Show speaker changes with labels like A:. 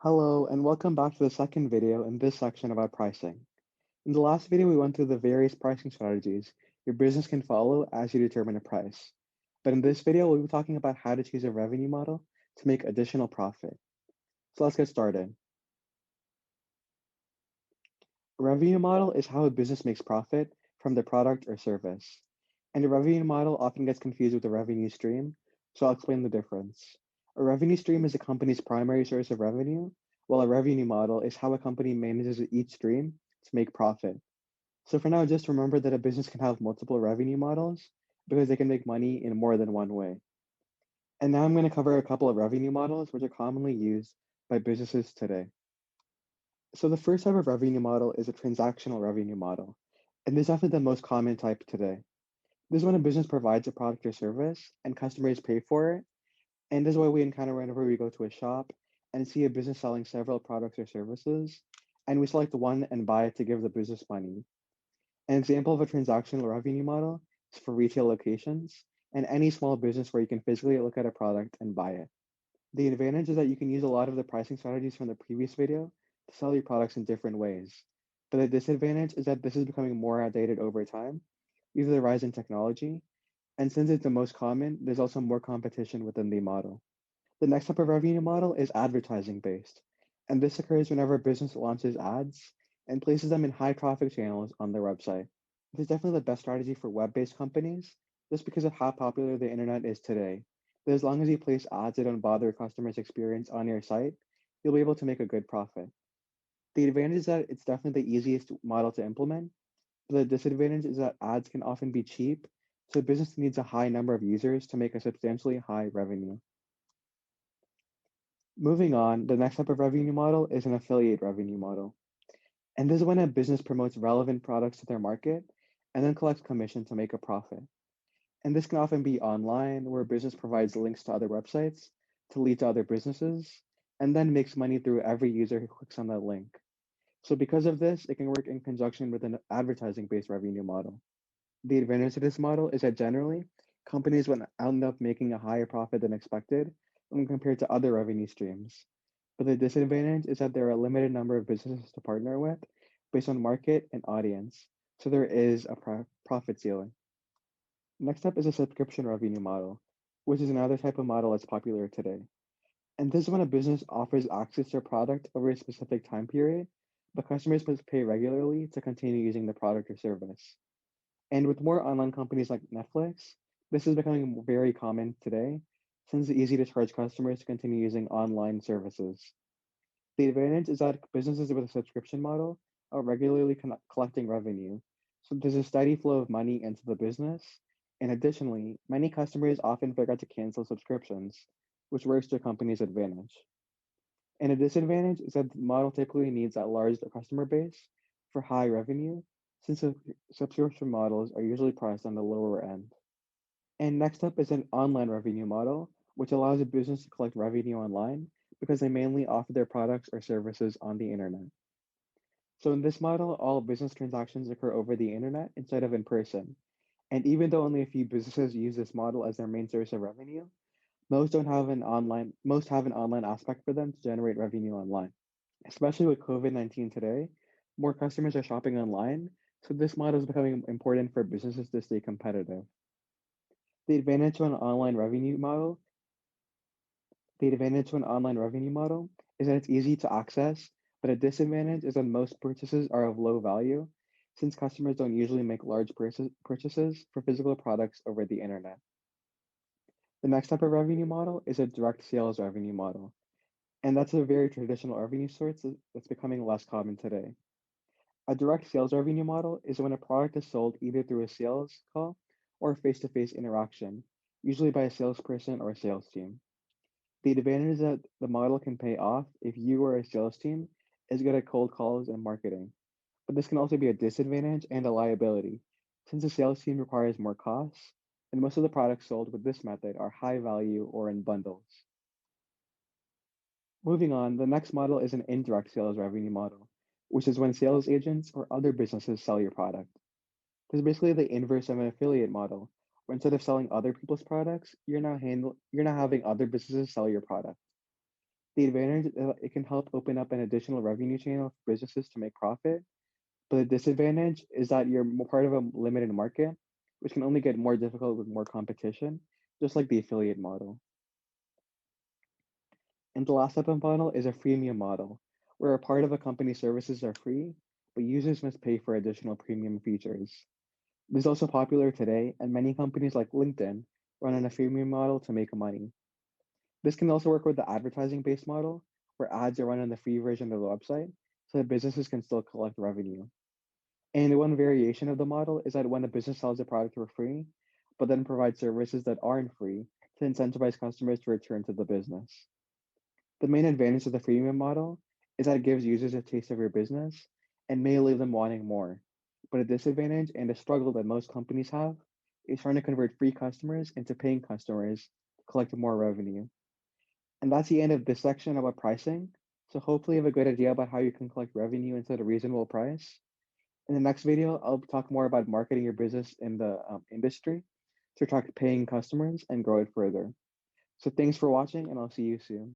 A: Hello, and welcome back to the second video in this section about pricing. In the last video, we went through the various pricing strategies your business can follow as you determine a price. But in this video, we'll be talking about how to choose a revenue model to make additional profit. So let's get started. A revenue model is how a business makes profit from the product or service. And a revenue model often gets confused with a revenue stream, so I'll explain the difference. A revenue stream is a company's primary source of revenue, while a revenue model is how a company manages each stream to make profit. So for now, just remember that a business can have multiple revenue models because they can make money in more than one way. And now I'm going to cover a couple of revenue models which are commonly used by businesses today. So the first type of revenue model is a transactional revenue model, and this is often the most common type today. This is when a business provides a product or service and customers pay for it. And this is what we encounter whenever we go to a shop and see a business selling several products or services, and we select one and buy it to give the business money. An example of a transactional revenue model is for retail locations and any small business where you can physically look at a product and buy it. The advantage is that you can use a lot of the pricing strategies from the previous video to sell your products in different ways. But the disadvantage is that this is becoming more outdated over time due to the rise in technology. And since it's the most common, there's also more competition within the model. The next type of revenue model is advertising based. And this occurs whenever a business launches ads and places them in high traffic channels on their website. This is definitely the best strategy for web based companies just because of how popular the internet is today. But as long as you place ads that don't bother customers' experience on your site, you'll be able to make a good profit. The advantage is that it's definitely the easiest model to implement, but the disadvantage is that ads can often be cheap, so a business needs a high number of users to make a substantially high revenue. Moving on, the next type of revenue model is an affiliate revenue model. And this is when a business promotes relevant products to their market and then collects commission to make a profit. And this can often be online, where a business provides links to other websites to lead to other businesses and then makes money through every user who clicks on that link. So, because of this, it can work in conjunction with an advertising based revenue model. The advantage of this model is that generally, companies will end up making a higher profit than expected when compared to other revenue streams. But the disadvantage is that there are a limited number of businesses to partner with based on market and audience. So there is a profit ceiling. Next up is a subscription revenue model, which is another type of model that's popular today. And this is when a business offers access to a product over a specific time period, but customers must pay regularly to continue using the product or service. And with more online companies like Netflix, this is becoming very common today since it's easy to charge customers to continue using online services. The advantage is that businesses with a subscription model are regularly collecting revenue, so there's a steady flow of money into the business. And additionally, many customers often forget to cancel subscriptions, which works to a company's advantage. And a disadvantage is that the model typically needs a large customer base for high revenue, since subscription models are usually priced on the lower end. And next up is an online revenue model, which allows a business to collect revenue online because they mainly offer their products or services on the internet. So in this model, all business transactions occur over the internet instead of in person. And even though only a few businesses use this model as their main source of revenue, most have an online aspect for them to generate revenue online. Especially with COVID-19 today, more customers are shopping online, so this model is becoming important for businesses to stay competitive. The advantage to an online revenue model The advantage to an online revenue model is that it's easy to access, but a disadvantage is that most purchases are of low value since customers don't usually make large purchases for physical products over the internet. The next type of revenue model is a direct sales revenue model, and that's a very traditional revenue source that's becoming less common today. A direct sales revenue model is when a product is sold either through a sales call or face to face interaction, usually by a salesperson or a sales team. The advantage is that the model can pay off if you or a sales team is good at cold calls and marketing. But this can also be a disadvantage and a liability, since the sales team requires more costs, and most of the products sold with this method are high value or in bundles. Moving on, the next model is an indirect sales revenue model, which is when sales agents or other businesses sell your product. This is basically the inverse of an affiliate model, where instead of selling other people's products, you're now having other businesses sell your product. The advantage is that it can help open up an additional revenue channel for businesses to make profit, but the disadvantage is that you're part of a limited market, which can only get more difficult with more competition, just like the affiliate model. And the last type of model is a freemium model, where a part of a company's services are free, but users must pay for additional premium features. This is also popular today, and many companies like LinkedIn run on a freemium model to make money. This can also work with the advertising based model, where ads are run on the free version of the website, so that businesses can still collect revenue. And one variation of the model is that when a business sells a product for free, but then provides services that aren't free to incentivize customers to return to the business. The main advantage of the freemium model is that it gives users a taste of your business and may leave them wanting more. But a disadvantage and a struggle that most companies have is trying to convert free customers into paying customers to collect more revenue. And that's the end of this section about pricing. So hopefully you have a good idea about how you can collect revenue into a reasonable price. In the next video, I'll talk more about marketing your business in the industry to attract paying customers and grow it further. So thanks for watching, and I'll see you soon.